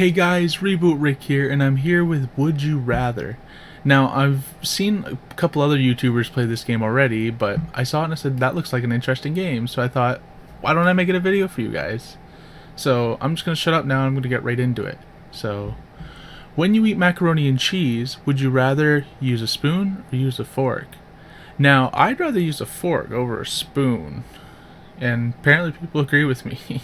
Hey guys, Reboot Rick here, and I'm here with Would You Rather. Now, I've seen a couple other YouTubers play this game already, but I saw it and I said, that looks like an interesting game, so I thought, why don't I make it a video for you guys? So, I'm just going to shut up now and I'm going to get right into it. So, when you eat macaroni and cheese, would you rather use a spoon or use a fork? Now, I'd rather use a fork over a spoon, and apparently people agree with me.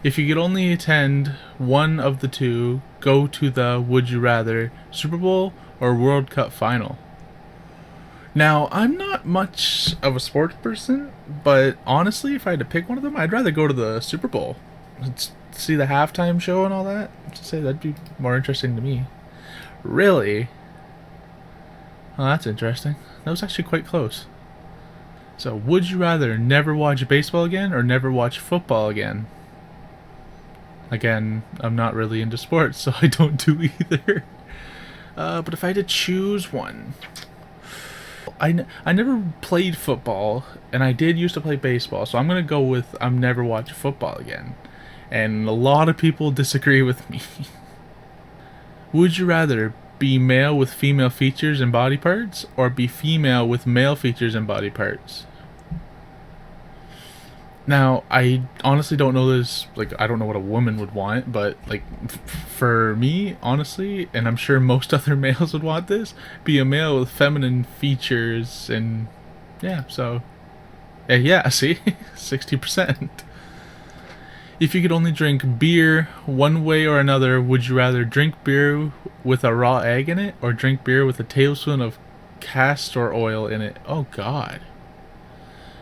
If you could only attend one of the two, go to the Would You Rather Super Bowl or World Cup final. Now, I'm not much of a sports person, but honestly, if I had to pick one of them, I'd rather go to the Super Bowl. See the halftime show and all that. I'd say that'd be more interesting to me. Really? Well, that's interesting. That was actually quite close. So, would you rather never watch baseball again or never watch football again? Again, I'm not really into sports, so I don't do either. But if I had to choose one, I never played football, and I did used to play baseball, so I'm going to go with I'm never watch football again. And a lot of people disagree with me. Would you rather be male with female features and body parts, or be female with male features and body parts? Now, I honestly don't know this, I don't know what a woman would want, but, for me, honestly, and I'm sure most other males would want this, be a male with feminine features, and, yeah, so, yeah, see, 60%. If you could only drink beer one way or another, would you rather drink beer with a raw egg in it, or drink beer with a tablespoon of castor oil in it? Oh, God.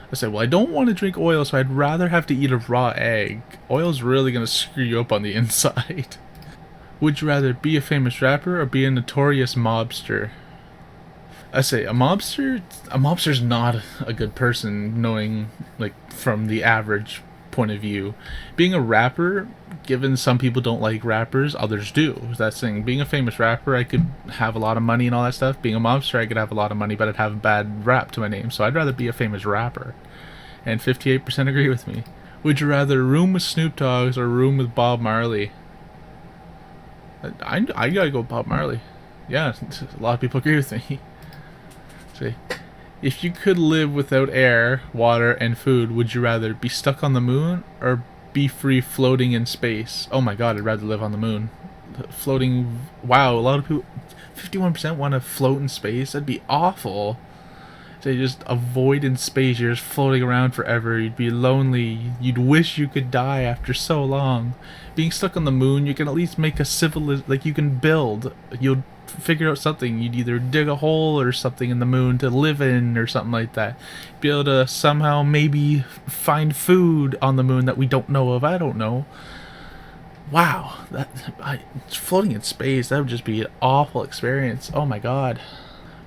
I said, well, I don't want to drink oil, so I'd rather have to eat a raw egg. Oil's really going to screw you up on the inside. Would you rather be a famous rapper or be a notorious mobster? I say, a mobster's not a good person, knowing, from the average point of view. Being a rapper, given some people don't like rappers, others do. That's the thing. Being a famous rapper, I could have a lot of money and all that stuff. Being a mobster, I could have a lot of money, but I'd have a bad rap to my name. So I'd rather be a famous rapper. And 58% agree with me. Would you rather room with Snoop Dogg or room with Bob Marley? I gotta go with Bob Marley. Yeah, a lot of people agree with me. See. If you could live without air, water, and food, would you rather be stuck on the moon or be free floating in space? Oh my god, I'd rather live on the moon. Floating, wow, a lot of people, 51% want to float in space. That'd be awful. So you just avoid in space, you're just floating around forever, you'd be lonely, you'd wish you could die after so long. Being stuck on the moon, you can at least make a you can build, you'll figure out something, you'd either dig a hole or something in the moon to live in or something like that. Be able to somehow maybe find food on the moon that we don't know of, I don't know. Wow, floating in space, that would just be an awful experience, oh my god.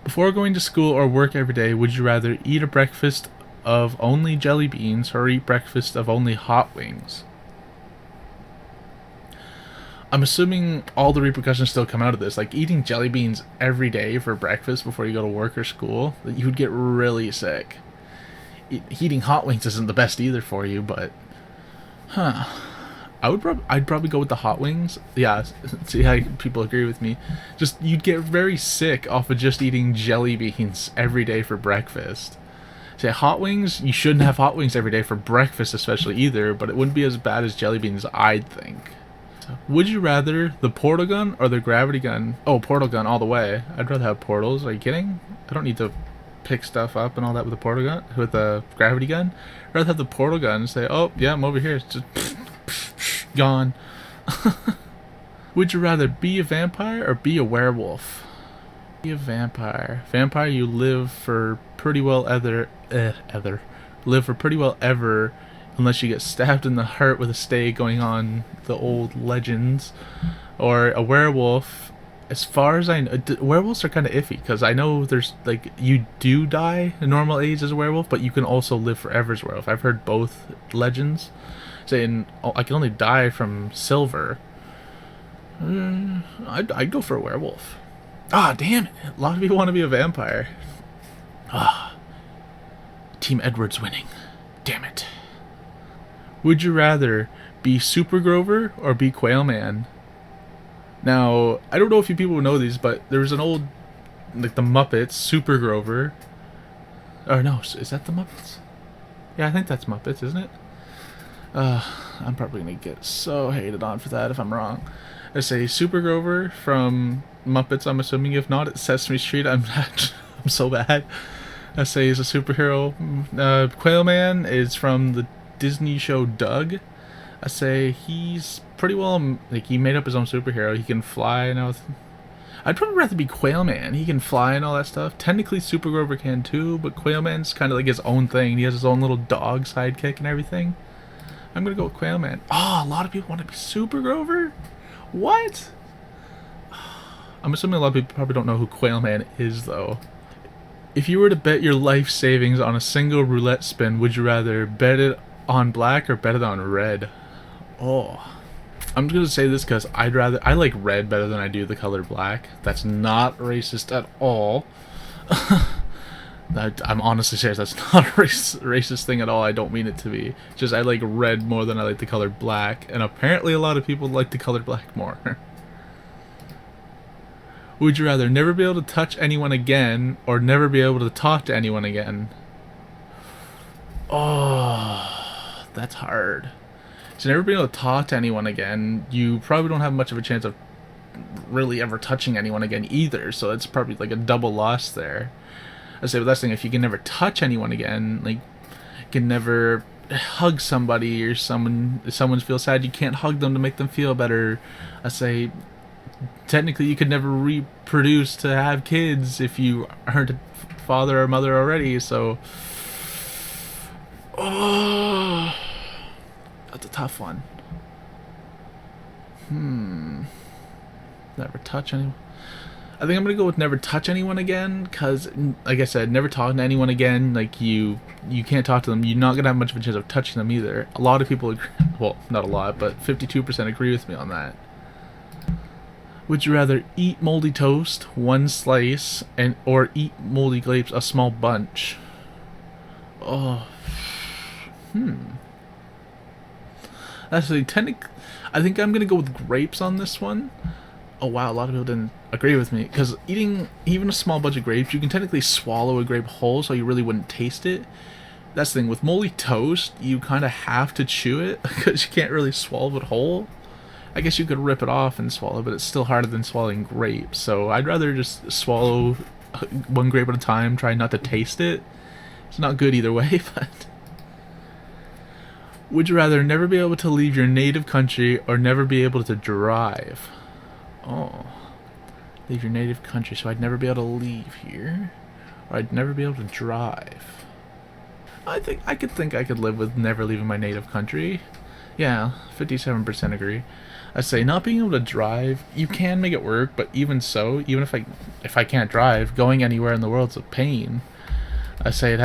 Before going to school or work every day, would you rather eat a breakfast of only jelly beans or eat breakfast of only hot wings? I'm assuming all the repercussions still come out of this. Like eating jelly beans every day for breakfast before you go to work or school, you would get really sick. Eating hot wings isn't the best either for you, but I'd probably go with the hot wings. Yeah, see how people agree with me. Just, you'd get very sick off of just eating jelly beans every day for breakfast. Say, hot wings, you shouldn't have hot wings every day for breakfast especially either, but it wouldn't be as bad as jelly beans, I'd think. So, would you rather the portal gun or the gravity gun? Oh, portal gun all the way. I'd rather have portals. Are you kidding? I don't need to pick stuff up and all that with a portal gun, with a gravity gun. I'd rather have the portal gun and say, oh, yeah, I'm over here. It's just gone. Would you rather be a vampire or be a werewolf? Be a vampire. Vampire, you live for pretty well live for pretty well ever, unless you get stabbed in the heart with a stake, going on the old legends. Or a werewolf, as far as I know, werewolves are kind of iffy, because I know there's, you do die a normal age as a werewolf, but you can also live forever as a werewolf. I've heard both legends saying, oh, I can only die from silver. I'd go for a werewolf. Ah, damn it. A lot of people want to be a vampire. Ah. Team Edward's winning. Damn it. Would you rather be Super Grover or be Quail Man? Now, I don't know if you people know these, but there was an old, like the Muppets, Super Grover. Or no, is that the Muppets? Yeah, I think that's Muppets, isn't it? I'm probably gonna get so hated on for that if I'm wrong. I say Super Grover from Muppets, I'm assuming. If not, it's Sesame Street. I'm not, I'm so bad. I say he's a superhero. Quail Man is from the Disney show Doug. I say he's pretty well, like, he made up his own superhero. He can fly and everything. I'd probably rather be Quail Man. He can fly and all that stuff. Technically, Super Grover can too, but Quail Man's kind of like his own thing. He has his own little dog sidekick and everything. I'm gonna go with Quail Man. Oh, a lot of people want to be Super Grover? What? I'm assuming a lot of people probably don't know who Quail Man is, though. If you were to bet your life savings on a single roulette spin, would you rather bet it on black or bet it on red? Oh. I'm just gonna say this because I like red better than I do the color black. That's not racist at all. I'm honestly serious. That's not a racist thing at all. I don't mean it to be. Just I like red more than I like the color black, and apparently a lot of people like the color black more. Would you rather never be able to touch anyone again or never be able to talk to anyone again? Oh, that's hard. So never being able to talk to anyone again, you probably don't have much of a chance of really ever touching anyone again either, so it's probably like a double loss there. I say, but that's the thing, if you can never touch anyone again, like, you can never hug somebody or if someone feels sad, you can't hug them to make them feel better. I say, technically you could never reproduce to have kids if you aren't a father or mother already, so... Oh... That's a tough one. Never touch anyone. I think I'm gonna go with never touch anyone again, because, like I said, never talk to anyone again. Like, you can't talk to them. You're not gonna have much of a chance of touching them either. A lot of people agree. Well, not a lot, but 52% agree with me on that. Would you rather eat moldy toast, one slice, or eat moldy grapes, a small bunch? Oh. Actually, I think I'm gonna go with grapes on this one. Oh wow, a lot of people didn't agree with me, because eating even a small bunch of grapes, you can technically swallow a grape whole, so you really wouldn't taste it. That's the thing, with moldy toast, you kind of have to chew it, because you can't really swallow it whole. I guess you could rip it off and swallow, but it's still harder than swallowing grapes, so I'd rather just swallow one grape at a time, try not to taste it. It's not good either way, but... Would you rather never be able to leave your native country or never be able to drive? Oh. Leave your native country, so I'd never be able to leave here. Or I'd never be able to drive. I think I could live with never leaving my native country. Yeah, 57% agree. I say not being able to drive, you can make it work, but even so, even if I can't drive, going anywhere in the world's a pain. I say I'd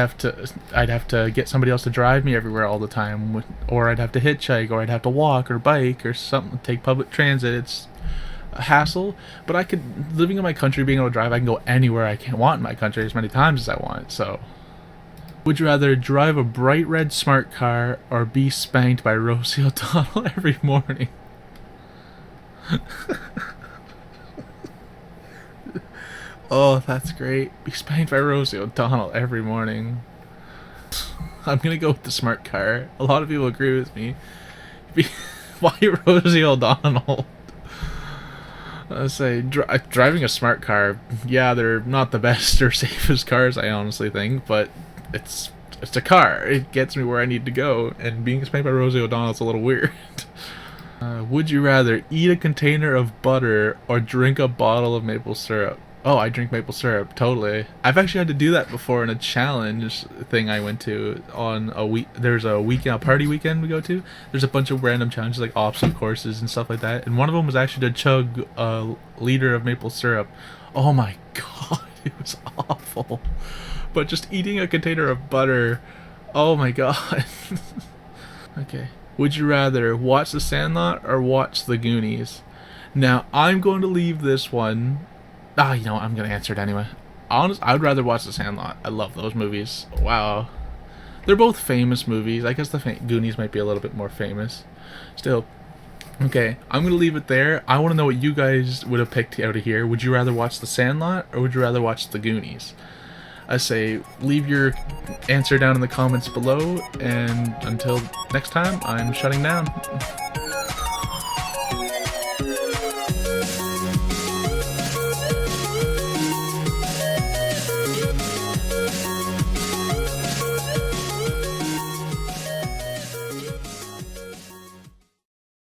have to get somebody else to drive me everywhere all the time, or I'd have to hitchhike, or I'd have to walk or bike or something, take public transit. It's a hassle, but living in my country, being able to drive, I can go anywhere I want in my country as many times as I want, so. Would you rather drive a bright red smart car or be spanked by Rosie O'Donnell every morning? Oh, that's great. Be spanked by Rosie O'Donnell every morning. I'm gonna go with the smart car. A lot of people agree with me. Why Rosie O'Donnell? I say, driving a smart car, yeah, they're not the best or safest cars, I honestly think, but it's a car. It gets me where I need to go, and being spanked by Rosie O'Donnell is a little weird. Would you rather eat a container of butter or drink a bottle of maple syrup? Oh, I drink maple syrup, totally. I've actually had to do that before in a challenge thing I went to on a week. There's a party weekend we go to. There's a bunch of random challenges like obstacle courses and stuff like that. And one of them was actually to chug a liter of maple syrup. Oh my god, it was awful. But just eating a container of butter, oh my god. Okay. Would you rather watch The Sandlot or watch The Goonies? Now, I'm going to leave this one... you know what, I'm going to answer it anyway. I'd rather watch The Sandlot. I love those movies. Wow. They're both famous movies. I guess the Goonies might be a little bit more famous. Still, Okay, I'm gonna leave it there. I want to know what you guys would have picked out of here. Would you rather watch The Sandlot or would you rather watch The Goonies? I say leave your answer down in the comments below, and until next time, I'm shutting down.